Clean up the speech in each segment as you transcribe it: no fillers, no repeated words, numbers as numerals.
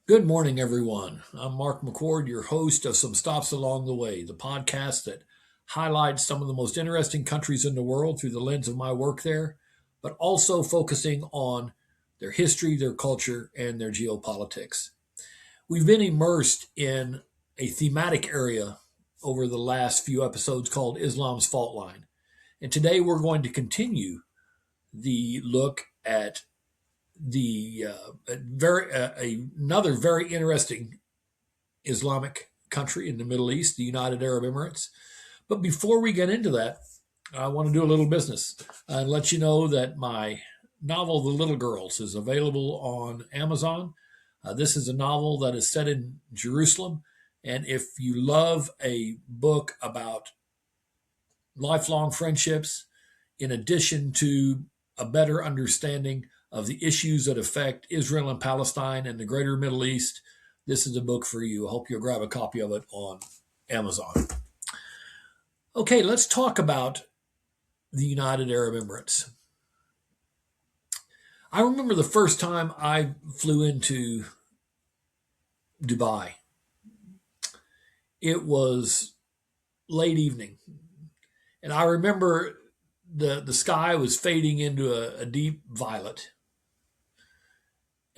Good morning, everyone. I'm Mark McCord, your host of Some Stops Along the Way, the podcast that highlights some of the most interesting countries in the world through the lens of my work there, but also focusing on their history, their culture, and their geopolitics. We've been immersed in a thematic area over the last few episodes called Islam's Fault Line. And today we're going to continue the look at another very interesting Islamic country in the Middle East, the United Arab Emirates. But before we get into that, I want to do a little business and let you know that my novel, The Little Girls, is available on Amazon. This is a novel that is set in Jerusalem. And if you love a book about lifelong friendships, in addition to a better understanding of the issues that affect Israel and Palestine and the greater Middle East, this is a book for you. I hope you'll grab a copy of it on Amazon. Okay, let's talk about the United Arab Emirates. I remember the first time I flew into Dubai. It was late evening, and I remember the sky was fading into a deep violet.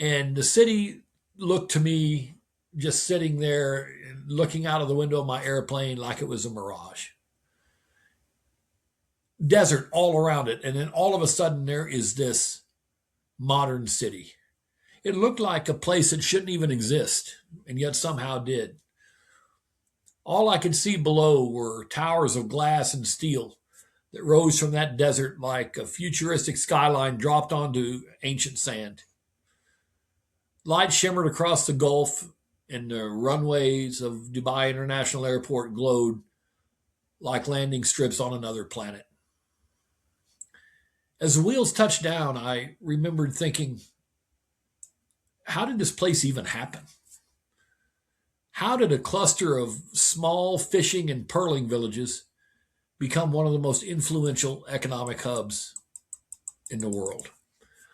And the city looked to me just sitting there looking out of the window of my airplane like it was a mirage. Desert all around it. And then all of a sudden there is this modern city. It looked like a place that shouldn't even exist, and yet somehow did. All I could see below were towers of glass and steel that rose from that desert like a futuristic skyline dropped onto ancient sand. Light shimmered across the Gulf, and the runways of Dubai International Airport glowed like landing strips on another planet. As the wheels touched down, I remembered thinking, how did this place even happen? How did a cluster of small fishing and pearling villages become one of the most influential economic hubs in the world?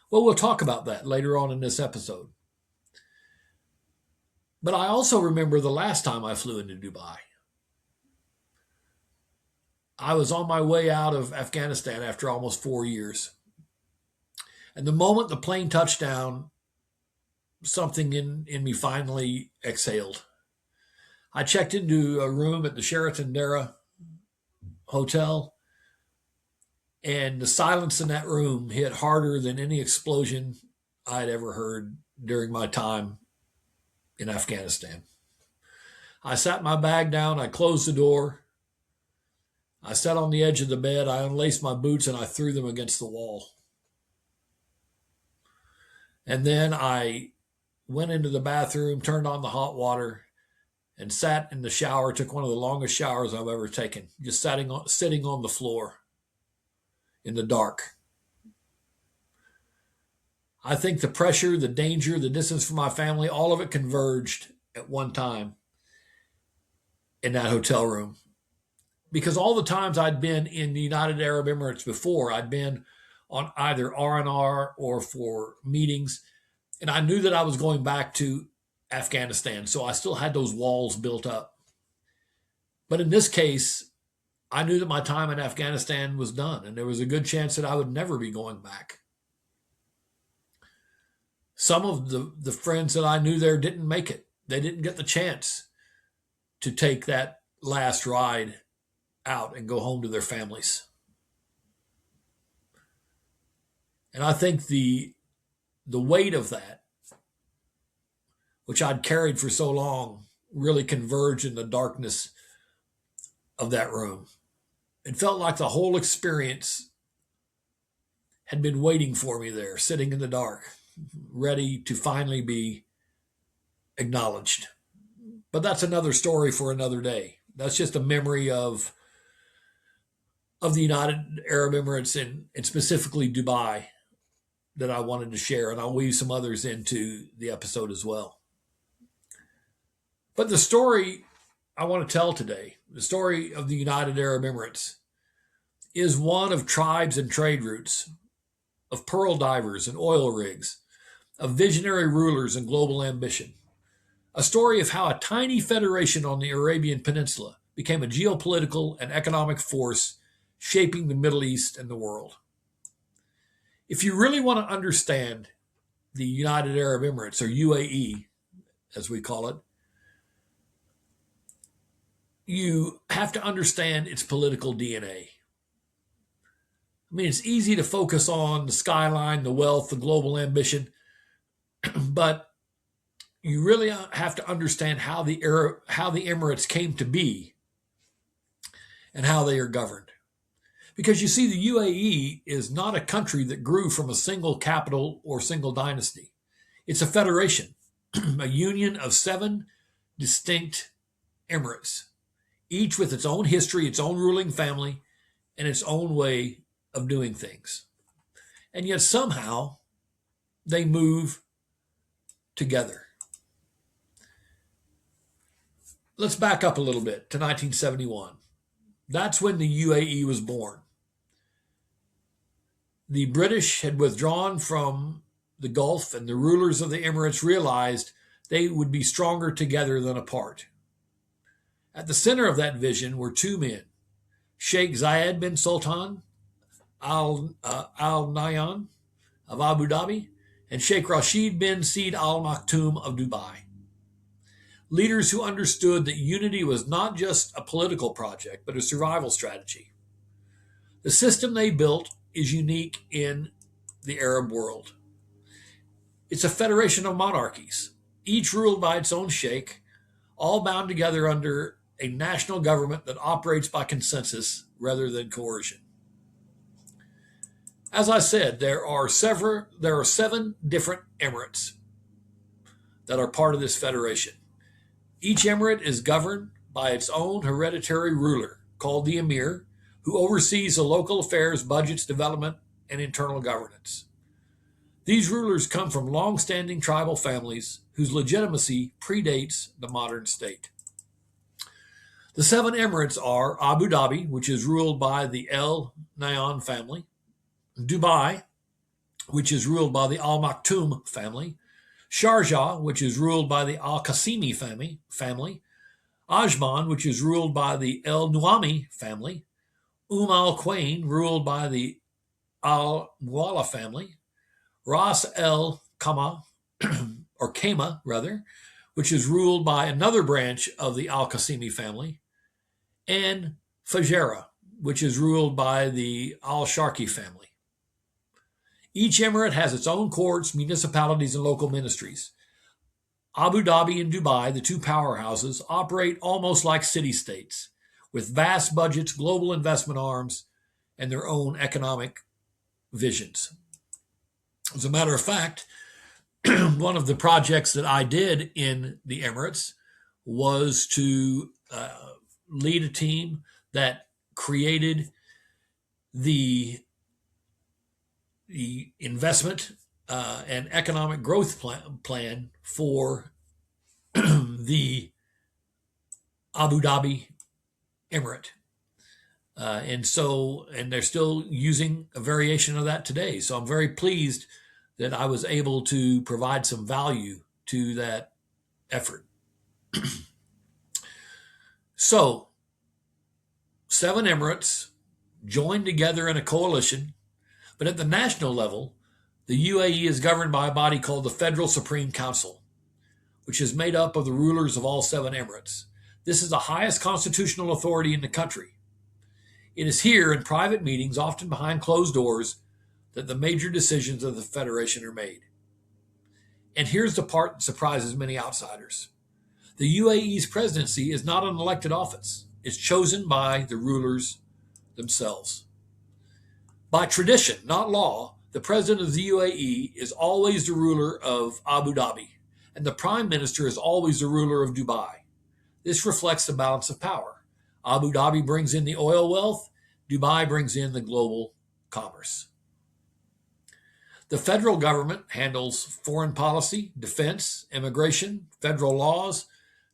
Well, we'll talk about that later on in this episode. But I also remember the last time I flew into Dubai. I was on my way out of Afghanistan after almost 4 years. And the moment the plane touched down, something in me finally exhaled. I checked into a room at the Sheraton Dara Hotel, and the silence in that room hit harder than any explosion I'd ever heard during my time in Afghanistan. I sat my bag down, I closed the door, I sat on the edge of the bed, I unlaced my boots, and I threw them against the wall. And then I went into the bathroom, turned on the hot water, and sat in the shower, took one of the longest showers I've ever taken, just sitting on the floor in the dark. I think the pressure, the danger, the distance from my family, all of it converged at one time in that hotel room. Because all the times I'd been in the United Arab Emirates before, I'd been on either R&R or for meetings, and I knew that I was going back to Afghanistan, so I still had those walls built up. But in this case, I knew that my time in Afghanistan was done, and there was a good chance that I would never be going back. Some of the friends that I knew there didn't make it. They didn't get the chance to take that last ride out and go home to their families. And I think the weight of that, which I'd carried for so long, really converged in the darkness of that room. It felt like the whole experience had been waiting for me there, sitting in the dark, ready to finally be acknowledged. But that's another story for another day. That's just a memory of the United Arab Emirates and specifically Dubai that I wanted to share, and I'll weave some others into the episode as well. But the story I want to tell today, the story of the United Arab Emirates, is one of tribes and trade routes, of pearl divers and oil rigs, of visionary rulers and global ambition. a story of how a tiny federation on the Arabian Peninsula became a geopolitical and economic force shaping the Middle East and the world. If you really want to understand the United Arab Emirates, or UAE as we call it, you have to understand its political DNA. I mean, it's easy to focus on the skyline, the wealth, the global ambition, but you really have to understand how the Emirates came to be and how they are governed. Because you see, the UAE is not a country that grew from a single capital or single dynasty. It's a federation, a union of 7 distinct emirates, each with its own history, its own ruling family, and its own way of doing things. And yet somehow they move together. Let's back up a little bit to 1971. That's when the UAE was born. The British had withdrawn from the Gulf, and the rulers of the Emirates realized they would be stronger together than apart. At the center of that vision were 2 men, Sheikh Zayed bin Sultan Al Nahyan of Abu Dhabi and Sheikh Rashid bin Said Al Maktoum of Dubai. Leaders who understood that unity was not just a political project, but a survival strategy. The system they built is unique in the Arab world. It's a federation of monarchies, each ruled by its own sheikh, all bound together under a national government that operates by consensus rather than coercion. As I said, there are 7 different emirates that are part of this federation. Each emirate is governed by its own hereditary ruler, called the emir, who oversees the local affairs, budgets, development, and internal governance. These rulers come from long-standing tribal families whose legitimacy predates the modern state. The 7 emirates are Abu Dhabi, which is ruled by the Al Nahyan family; Dubai, which is ruled by the Al Maktoum family; Sharjah, which is ruled by the Al Qasimi family; Ajman, which is ruled by the El Nuami family; Al Quwain, ruled by the Al Mualla family; Ras El Kama, or Kema rather, which is ruled by another branch of the Al Qasimi family; and Fujairah, which is ruled by the Al Sharqi family. Each emirate has its own courts, municipalities, and local ministries. Abu Dhabi and Dubai, the 2 powerhouses, operate almost like city-states, with vast budgets, global investment arms, and their own economic visions. As a matter of fact, one of the projects that I did in the Emirates was to lead a team that created the investment and economic growth plan for the Abu Dhabi Emirate. And they're still using a variation of that today. So I'm very pleased that I was able to provide some value to that effort. So, 7 emirates joined together in a coalition, but at the national level, the UAE is governed by a body called the Federal Supreme Council, which is made up of the rulers of all 7 emirates. This is the highest constitutional authority in the country. It is here in private meetings, often behind closed doors, that the major decisions of the federation are made. And here's the part that surprises many outsiders. The UAE's presidency is not an elected office. It's chosen by the rulers themselves. By tradition, not law, the president of the UAE is always the ruler of Abu Dhabi, and the prime minister is always the ruler of Dubai. This reflects the balance of power. Abu Dhabi brings in the oil wealth, Dubai brings in the global commerce. The federal government handles foreign policy, defense, immigration, federal laws,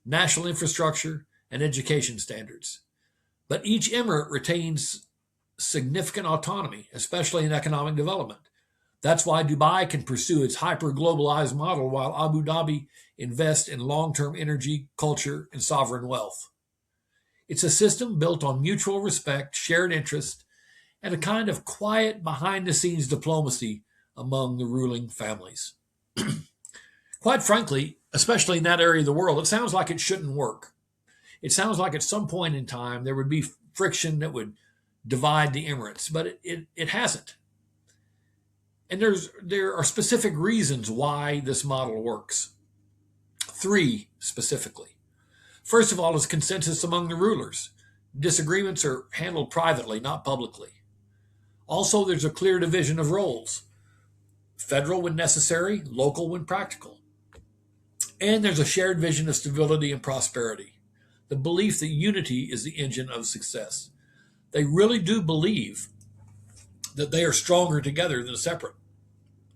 national infrastructure, and education standards. But each emirate retains significant autonomy, especially in economic development. That's why Dubai can pursue its hyper-globalized model while Abu Dhabi invests in long-term energy, culture, and sovereign wealth. It's a system built on mutual respect, shared interest, and a kind of quiet behind-the-scenes diplomacy among the ruling families. Quite frankly, especially in that area of the world, it sounds like it shouldn't work. It sounds like at some point in time there would be friction that would divide the Emirates, but it hasn't. And there are specific reasons why this model works. Three specifically. First of all is consensus among the rulers. Disagreements are handled privately, not publicly. Also, there's a clear division of roles. Federal when necessary, local when practical. And there's a shared vision of stability and prosperity. The belief that unity is the engine of success. They really do believe that they are stronger together than separate.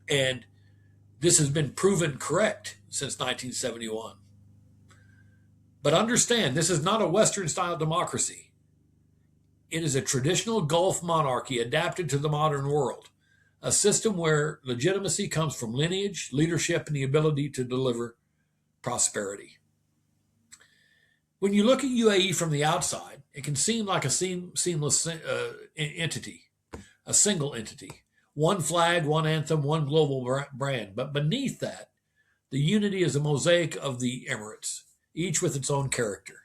And this has been proven correct since 1971. But understand, this is not a Western-style democracy. It is a traditional Gulf monarchy adapted to the modern world, a system where legitimacy comes from lineage, leadership, and the ability to deliver prosperity. When you look at UAE from the outside, it can seem like a seamless entity, a single entity. One flag, one anthem, one global brand. But beneath that, the unity is a mosaic of the Emirates, each with its own character.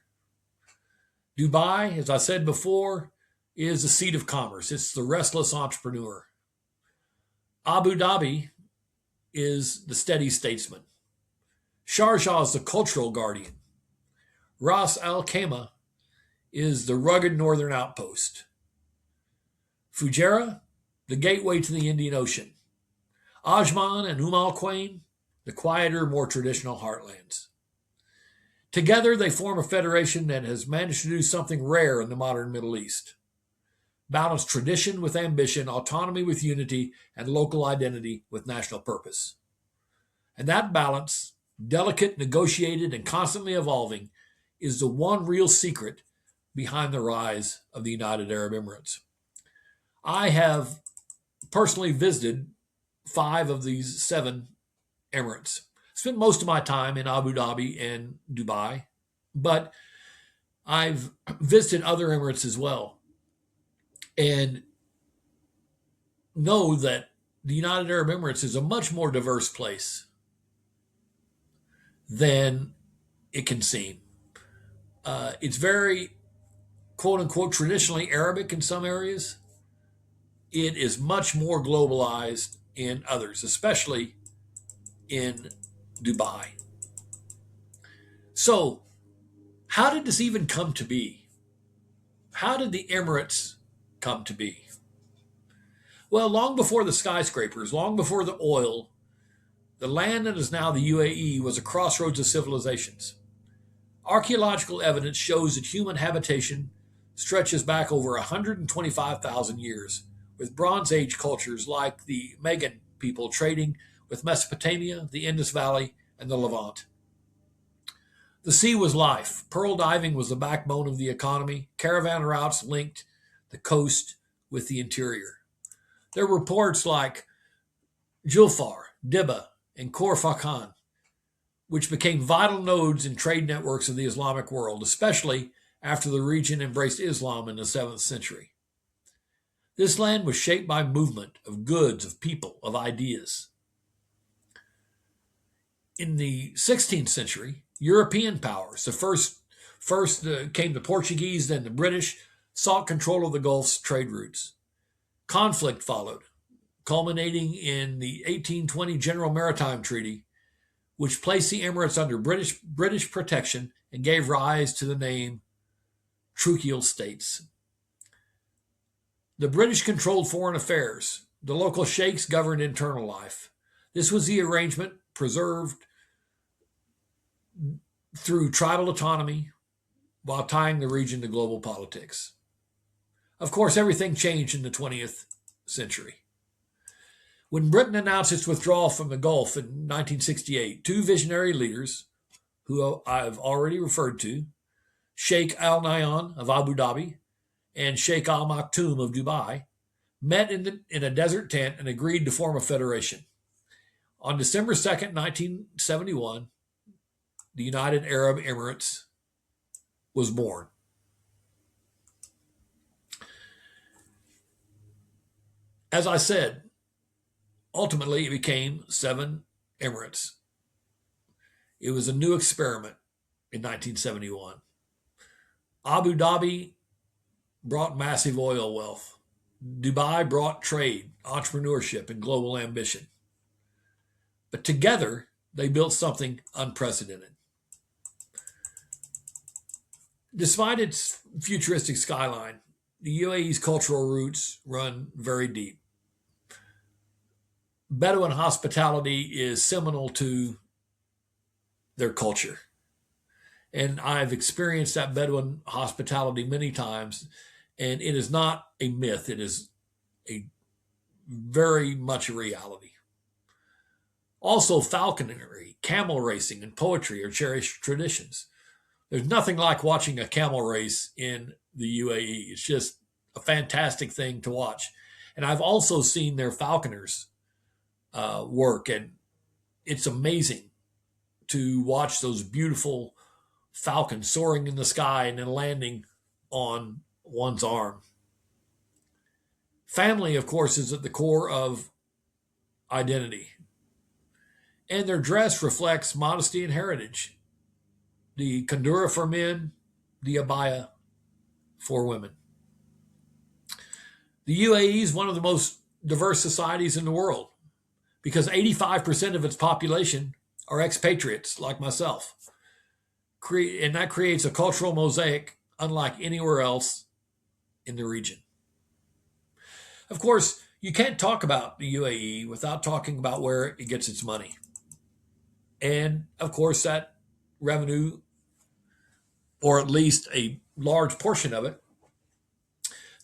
Dubai, as I said before, is the seat of commerce. It's the restless entrepreneur. Abu Dhabi is the steady statesman. Sharjah is the cultural guardian. Ras Al Khaimah is the rugged northern outpost. Fujairah, the gateway to the Indian Ocean. Ajman and Al Quwain, the quieter, more traditional heartlands. Together, they form a federation that has managed to do something rare in the modern Middle East. Balance tradition with ambition, autonomy with unity, and local identity with national purpose. And that balance, delicate, negotiated, and constantly evolving, is the one real secret behind the rise of the United Arab Emirates. I have personally visited 5 of these 7 Emirates. Spent most of my time in Abu Dhabi and Dubai, but I've visited other Emirates as well and know that the United Arab Emirates is a much more diverse place than it can seem. It's very, quote unquote, traditionally Arabic in some areas. It is much more globalized in others, especially in Dubai. So, how did this even come to be? How did the Emirates come to be? Well, long before the skyscrapers, long before the oil, the land that is now the UAE was a crossroads of civilizations. Archaeological evidence shows that human habitation stretches back over 125,000 years, with Bronze Age cultures like the Magan people trading with Mesopotamia, the Indus Valley, and the Levant. The sea was life. Pearl diving was the backbone of the economy. Caravan routes linked the coast with the interior. There were ports like Julfar, Dibba, and Khor Fakkan, which became vital nodes in trade networks of the Islamic world, especially after the region embraced Islam in the 7th century. This land was shaped by movement of goods, of people, of ideas. In the 16th century, European powers, the first came the Portuguese, then the British, sought control of the Gulf's trade routes. Conflict followed, culminating in the 1820 General Maritime Treaty, which placed the Emirates under British protection and gave rise to the name Trucial States. The British controlled foreign affairs. The local sheikhs governed internal life. This was the arrangement preserved through tribal autonomy while tying the region to global politics. Of course, everything changed in the 20th century. When Britain announced its withdrawal from the Gulf in 1968, 2 visionary leaders, who I've already referred to, Sheikh Al Nahyan of Abu Dhabi and Sheikh Al Maktoum of Dubai, met in a desert tent and agreed to form a federation. On December 2nd, 1971, the United Arab Emirates was born. As I said, ultimately it became 7 emirates. It was a new experiment in 1971. Abu Dhabi brought massive oil wealth. Dubai brought trade, entrepreneurship, and global ambition. But together, they built something unprecedented. Despite its futuristic skyline, the UAE's cultural roots run very deep. Bedouin hospitality is seminal to their culture. And I've experienced that Bedouin hospitality many times, and it is not a myth. It is a very much a reality. Also, falconry, camel racing, and poetry are cherished traditions. There's nothing like watching a camel race in the UAE. It's just a fantastic thing to watch. And I've also seen their falconers work, and it's amazing to watch those beautiful falcons soaring in the sky and then landing on one's arm. Family, of course, is at the core of identity. And their dress reflects modesty and heritage. The kandura for men, the abaya for women. The UAE is one of the most diverse societies in the world because 85% of its population are expatriates like myself. And that creates a cultural mosaic unlike anywhere else in the region. Of course, you can't talk about the UAE without talking about where it gets its money. And of course, that revenue, or at least a large portion of it,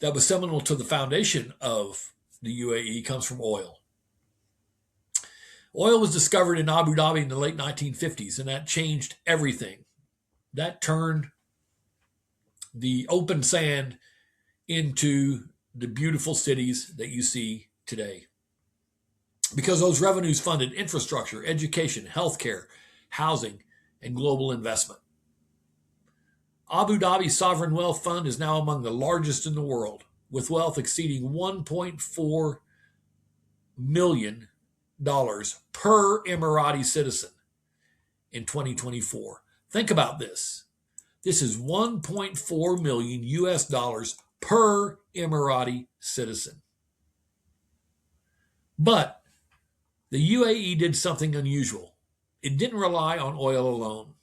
that was seminal to the foundation of the UAE comes from oil. Oil was discovered in Abu Dhabi in the late 1950s, and that changed everything. That turned the open sand into the beautiful cities that you see today. Because those revenues funded infrastructure, education, healthcare, housing, and global investment. Abu Dhabi's sovereign wealth fund is now among the largest in the world, with wealth exceeding $1.4 million per Emirati citizen in 2024. Think about this. This is 1.4 million US dollars per Emirati citizen. But the UAE did something unusual. It didn't rely on oil alone.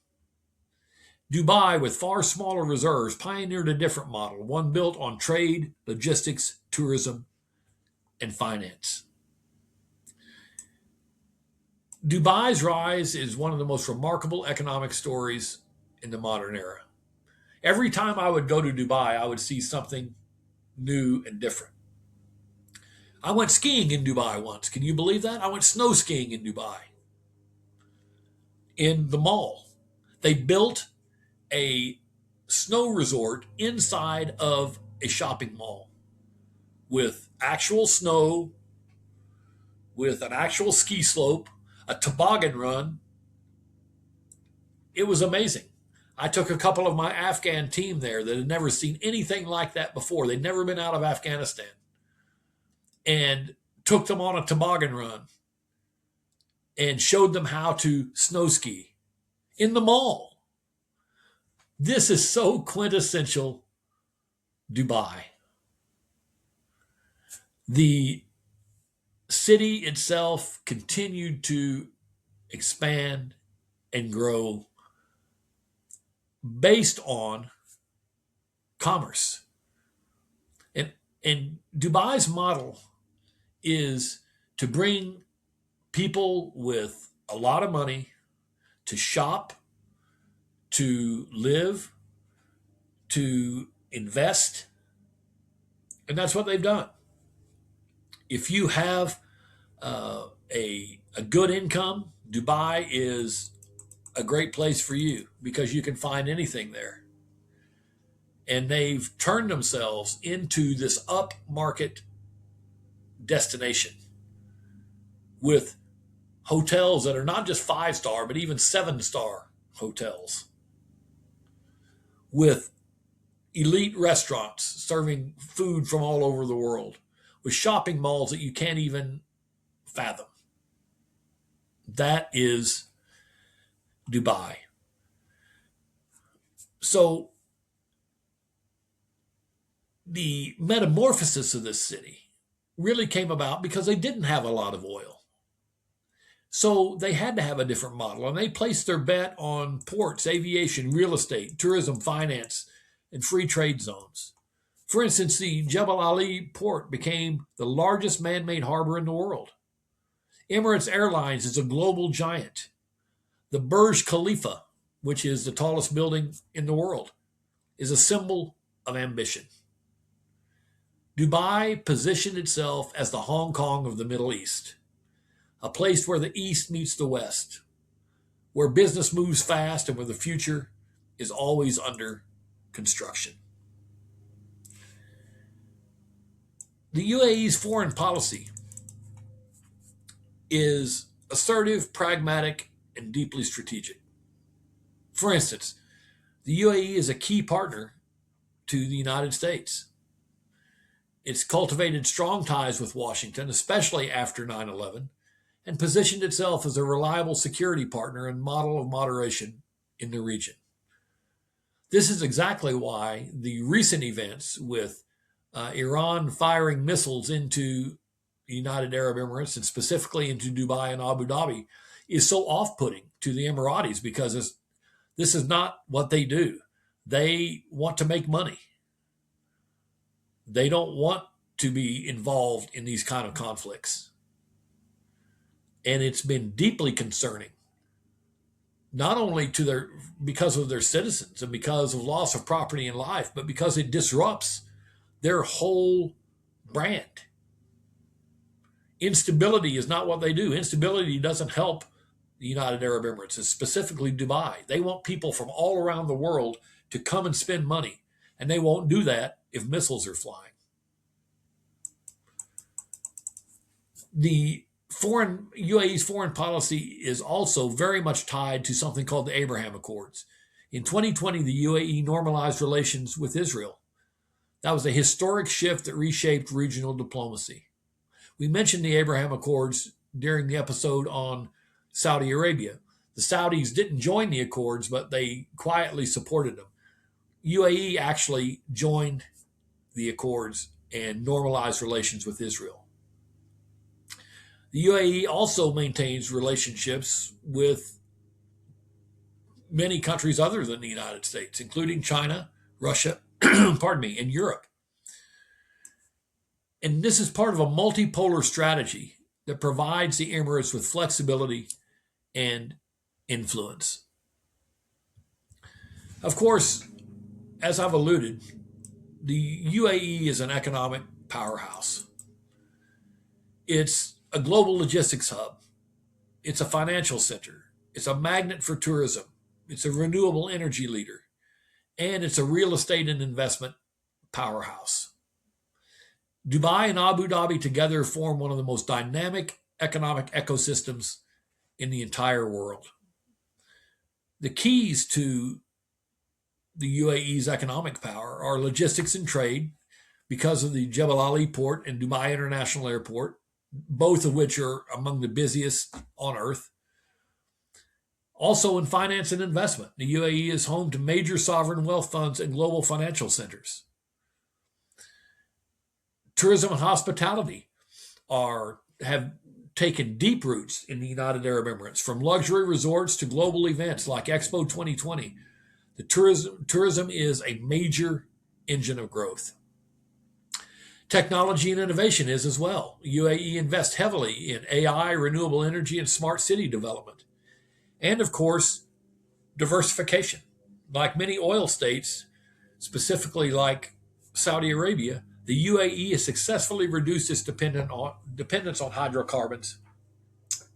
Dubai, with far smaller reserves, pioneered a different model, one built on trade, logistics, tourism, and finance. Dubai's rise is one of the most remarkable economic stories in the modern era. Every time I would go to Dubai, I would see something new and different. I went skiing in Dubai once. Can you believe that? I went snow skiing in Dubai. In the mall. They built a snow resort inside of a shopping mall with actual snow, with an actual ski slope, a toboggan run. It was amazing. I took a couple of my Afghan team there that had never seen anything like that before. They'd never been out of Afghanistan. And took them on a toboggan run and showed them how to snow ski in the mall. This is so quintessential Dubai. The city itself continued to expand and grow based on commerce. And Dubai's model is to bring people with a lot of money to shop, to live, to invest, and that's what they've done. If you have a good income, Dubai is a great place for you because you can find anything there. And they've turned themselves into this upmarket destination with hotels that are not just 5-star, but even 7-star hotels, with elite restaurants serving food from all over the world, with shopping malls that you can't even fathom. That is Dubai. So the metamorphosis of this city really came about because they didn't have a lot of oil. So they had to have a different model, and they placed their bet on ports, aviation, real estate, tourism, finance, and free trade zones. For instance, the Jebel Ali port became the largest man-made harbor in the world. Emirates Airlines is a global giant. The Burj Khalifa, which is the tallest building in the world, is a symbol of ambition. Dubai positioned itself as the Hong Kong of the Middle East, a place where the East meets the West, where business moves fast and where the future is always under construction. The UAE's foreign policy is assertive, pragmatic, and deeply strategic. For instance, the UAE is a key partner to the United States. It's cultivated strong ties with Washington, especially after 9/11, and positioned itself as a reliable security partner and model of moderation in the region. This is exactly why the recent events with Iran firing missiles into the United Arab Emirates and specifically into Dubai and Abu Dhabi is so off-putting to the Emiratis, because this is not what they do. They want to make money. They don't want to be involved in these kind of conflicts. And it's been deeply concerning, not only because of their citizens and because of loss of property and life, but because it disrupts their whole brand. Instability is not what they do. Instability doesn't help the United Arab Emirates, and specifically Dubai. They want people from all around the world to come and spend money, and they won't do that if missiles are flying. The UAE's foreign policy is also very much tied to something called the Abraham Accords. In 2020, the UAE normalized relations with Israel. That was a historic shift that reshaped regional diplomacy. We mentioned the Abraham Accords during the episode on Saudi Arabia. The Saudis didn't join the Accords, but they quietly supported them. UAE actually joined the Accords and normalized relations with Israel. The UAE also maintains relationships with many countries other than the United States, including China, Russia, and Europe. And this is part of a multipolar strategy that provides the Emirates with flexibility and influence. Of course, as I've alluded, the UAE is an economic powerhouse. It's a global logistics hub. It's a financial center. It's a magnet for tourism. It's a renewable energy leader. And it's a real estate and investment powerhouse. Dubai and Abu Dhabi together form one of the most dynamic economic ecosystems in the entire world. The keys to the UAE's economic power are logistics and trade, because of the Jebel Ali port and Dubai International Airport, both of which are among the busiest on earth. Also in finance and investment, the UAE is home to major sovereign wealth funds and global financial centers. Tourism and hospitality have taken deep roots in the United Arab Emirates, from luxury resorts to global events like Expo 2020. The tourism is a major engine of growth. Technology and innovation is as well. UAE invests heavily in AI, renewable energy, and smart city development. And of course, diversification. Like many oil states, specifically like Saudi Arabia, the UAE has successfully reduced its dependence on hydrocarbons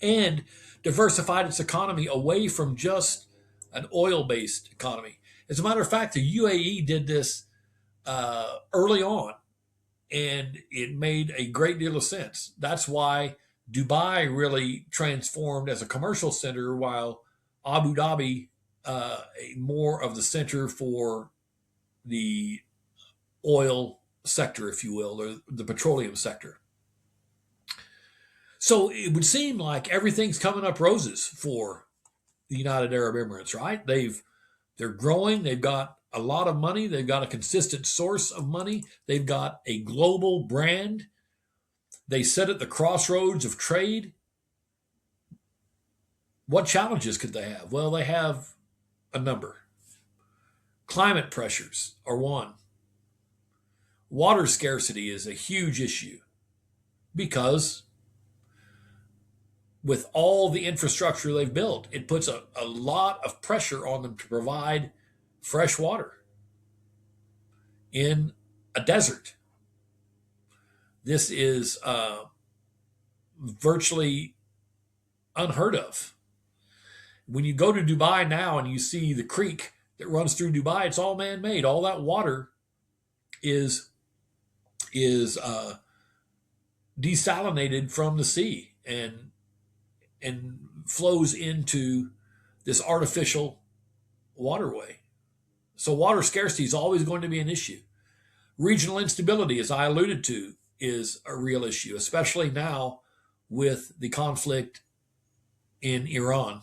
and diversified its economy away from just an oil-based economy. As a matter of fact, the UAE did this early on and it made a great deal of sense. That's why Dubai really transformed as a commercial center, while Abu Dhabi more of the center for the oil sector, if you will, or the petroleum sector. So it would seem like everything's coming up roses for the United Arab Emirates, right? They're growing. They've got a lot of money. They've got a consistent source of money. They've got a global brand. They sit at the crossroads of trade. What challenges could they have? Well, they have a number. Climate pressures are one. Water scarcity is a huge issue because with all the infrastructure they've built, it puts a lot of pressure on them to provide fresh water in a desert. This is virtually unheard of. When you go to Dubai now and you see the creek that runs through Dubai, it's all man-made. All that water is desalinated from the sea and flows into this artificial waterway. So water scarcity is always going to be an issue. Regional instability, as I alluded to, is a real issue, especially now with the conflict in Iran.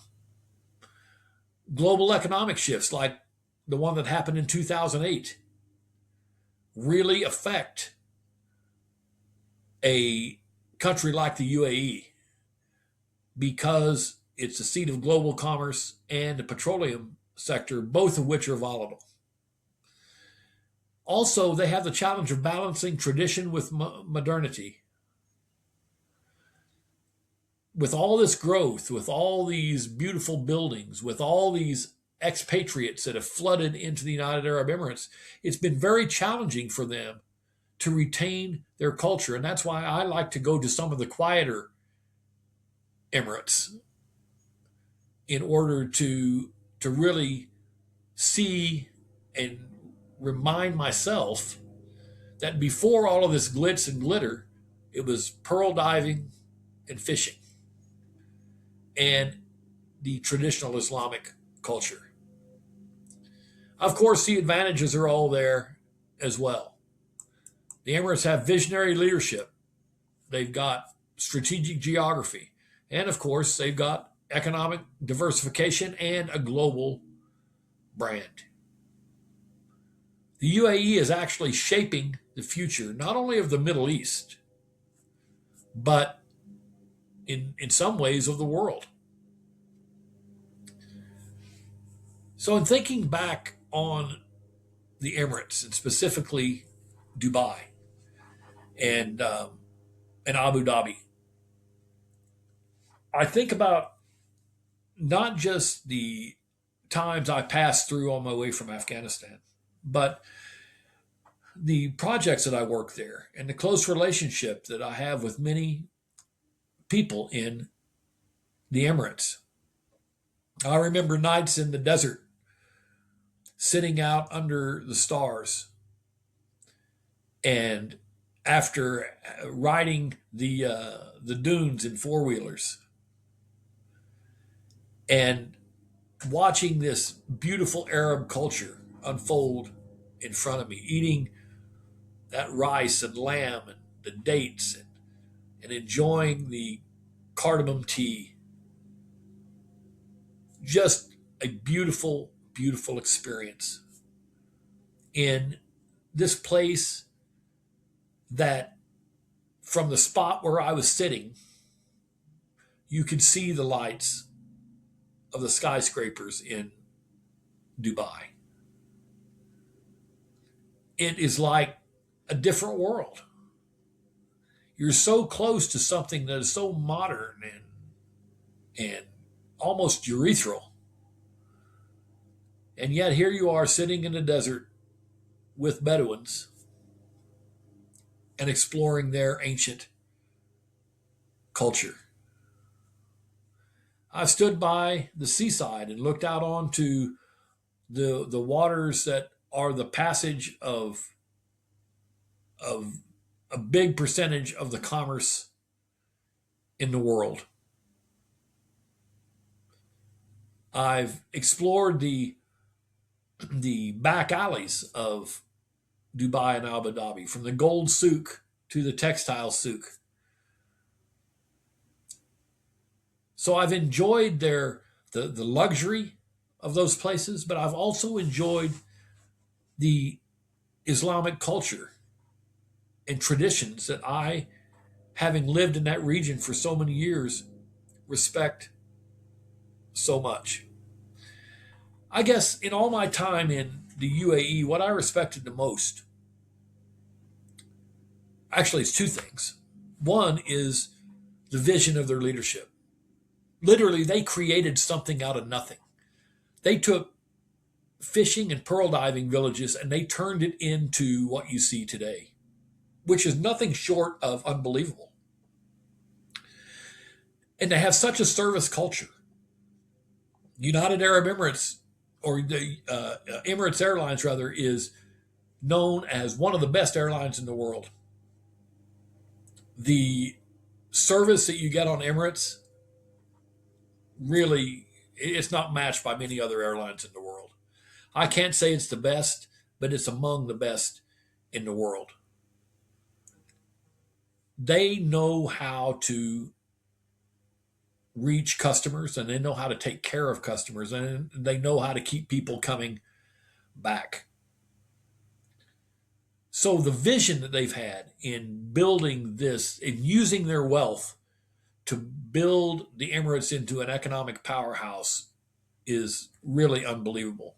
Global economic shifts like the one that happened in 2008 really affect a country like the UAE because it's the seat of global commerce and the petroleum sector, both of which are volatile. Also, they have the challenge of balancing tradition with modernity. With all this growth, with all these beautiful buildings, with all these expatriates that have flooded into the United Arab Emirates, it's been very challenging for them to retain their culture. And that's why I like to go to some of the quieter Emirates in order to really see and remind myself that before all of this glitz and glitter, it was pearl diving and fishing and the traditional Islamic culture. Of course, the advantages are all there as well. The Emirates have visionary leadership. They've got strategic geography. And of course, they've got economic diversification and a global brand. The UAE is actually shaping the future, not only of the Middle East, but in some ways of the world. So in thinking back on the Emirates and specifically Dubai and Abu Dhabi, I think about not just the times I passed through on my way from Afghanistan, but the projects that I work there and the close relationship that I have with many people in the Emirates. I remember nights in the desert sitting out under the stars and after riding the dunes in four-wheelers and watching this beautiful Arab culture unfold in front of me, eating that rice and lamb and the dates and enjoying the cardamom tea. Just a beautiful, beautiful experience in this place that from the spot where I was sitting, you could see the lights of the skyscrapers in Dubai. It is like a different world. You're so close to something that is so modern and almost urethral. And yet here you are sitting in the desert with Bedouins and exploring their ancient culture. I've stood by the seaside and looked out onto the waters that are the passage of a big percentage of the commerce in the world. I've explored the back alleys of Dubai and Abu Dhabi, from the gold souk to the textile souk. So I've enjoyed the luxury of those places, but I've also enjoyed the Islamic culture and traditions that I, having lived in that region for so many years, respect so much. I guess in all my time in the UAE, what I respected the most, actually, it's two things. One is the vision of their leadership. Literally, they created something out of nothing. They took fishing and pearl diving villages and they turned it into what you see today, which is nothing short of unbelievable. And they have such a service culture. United Arab Emirates, or the Emirates Airlines rather, is known as one of the best airlines in the world. The service that you get on Emirates, really, it's not matched by many other airlines in the world. I can't say it's the best, but it's among the best in the world. They know how to reach customers and they know how to take care of customers and they know how to keep people coming back. So the vision that they've had in building this, in using their wealth to build the Emirates into an economic powerhouse, is really unbelievable.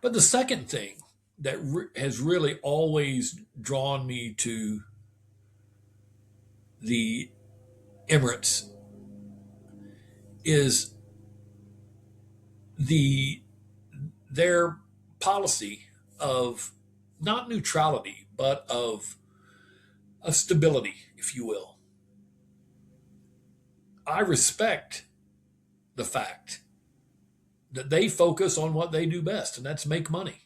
But the second thing that has really always drawn me to the Emirates is their policy of not neutrality, but of stability, if you will. I respect the fact that they focus on what they do best, and that's make money.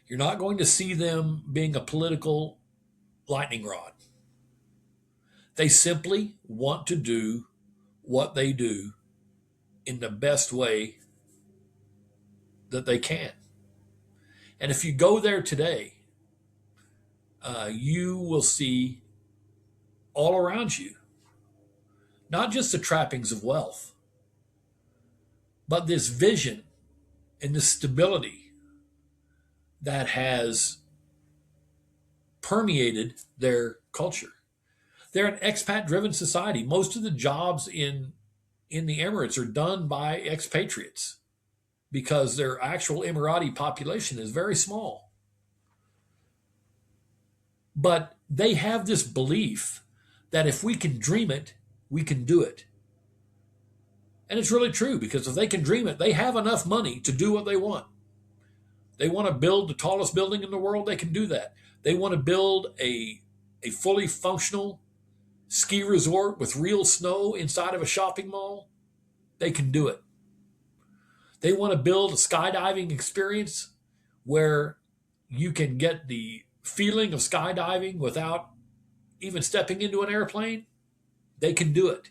You're not going to see them being a political lightning rod. They simply want to do what they do in the best way that they can. And if you go there today, you will see all around you not just the trappings of wealth, but this vision and this stability that has permeated their culture. They're an expat-driven society. Most of the jobs in the Emirates are done by expatriates because their actual Emirati population is very small. But they have this belief that if we can dream it, we can do it. And it's really true, because if they can dream it, they have enough money to do what they want. They want to build the tallest building in the world, they can do that. They want to build a fully functional ski resort with real snow inside of a shopping mall, they can do it. They want to build a skydiving experience where you can get the feeling of skydiving without even stepping into an airplane, they can do it.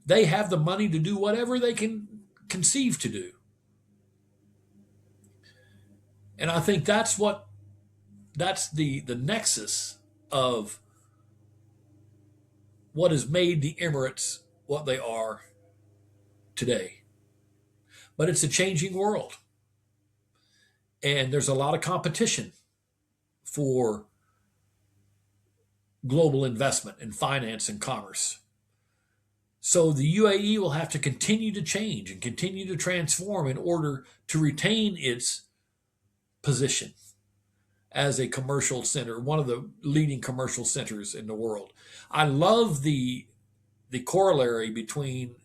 They have the money to do whatever they can conceive to do. And I think that's the nexus of what has made the Emirates what they are today. But it's a changing world. And there's a lot of competition for global investment and finance and commerce. So the UAE will have to continue to change and continue to transform in order to retain its position as a commercial center, one of the leading commercial centers in the world. I love the corollary between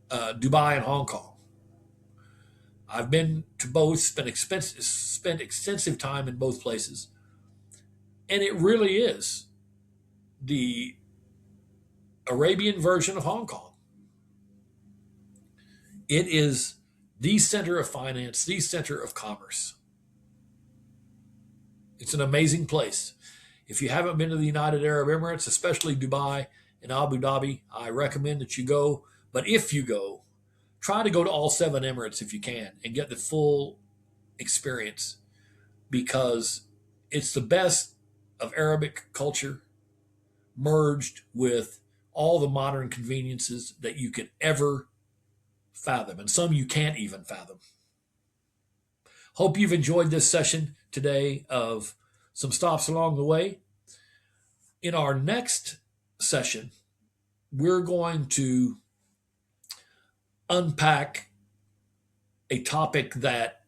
Dubai and Hong Kong. I've been to both, spent extensive time in both places, and it really is the Arabian version of Hong Kong. It is the center of finance, the center of commerce. It's an amazing place. If you haven't been to the United Arab Emirates, especially Dubai and Abu Dhabi, I recommend that you go. But if you go, try to go to all 7 Emirates if you can and get the full experience, because it's the best of Arabic culture merged with all the modern conveniences that you could ever fathom, and some you can't even fathom. Hope you've enjoyed this session today of some stops along the way. In our next session, we're going to unpack a topic that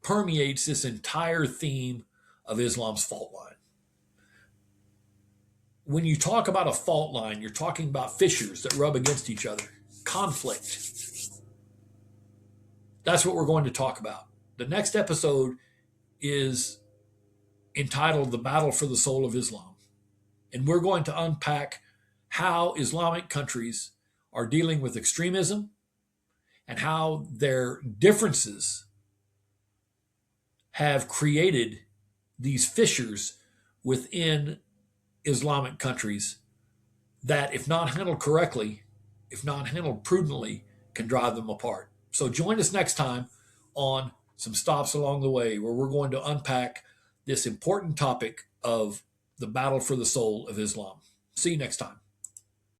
permeates this entire theme of Islam's fault line. When you talk about a fault line, you're talking about fissures that rub against each other, conflict. That's what we're going to talk about. The next episode is entitled The Battle for the Soul of Islam. And we're going to unpack how Islamic countries are dealing with extremism and how their differences have created these fissures within Islamic countries that, if not handled correctly, if not handled prudently, can drive them apart. So join us next time on Some Stops Along the Way, where we're going to unpack this important topic of the battle for the soul of Islam. See you next time.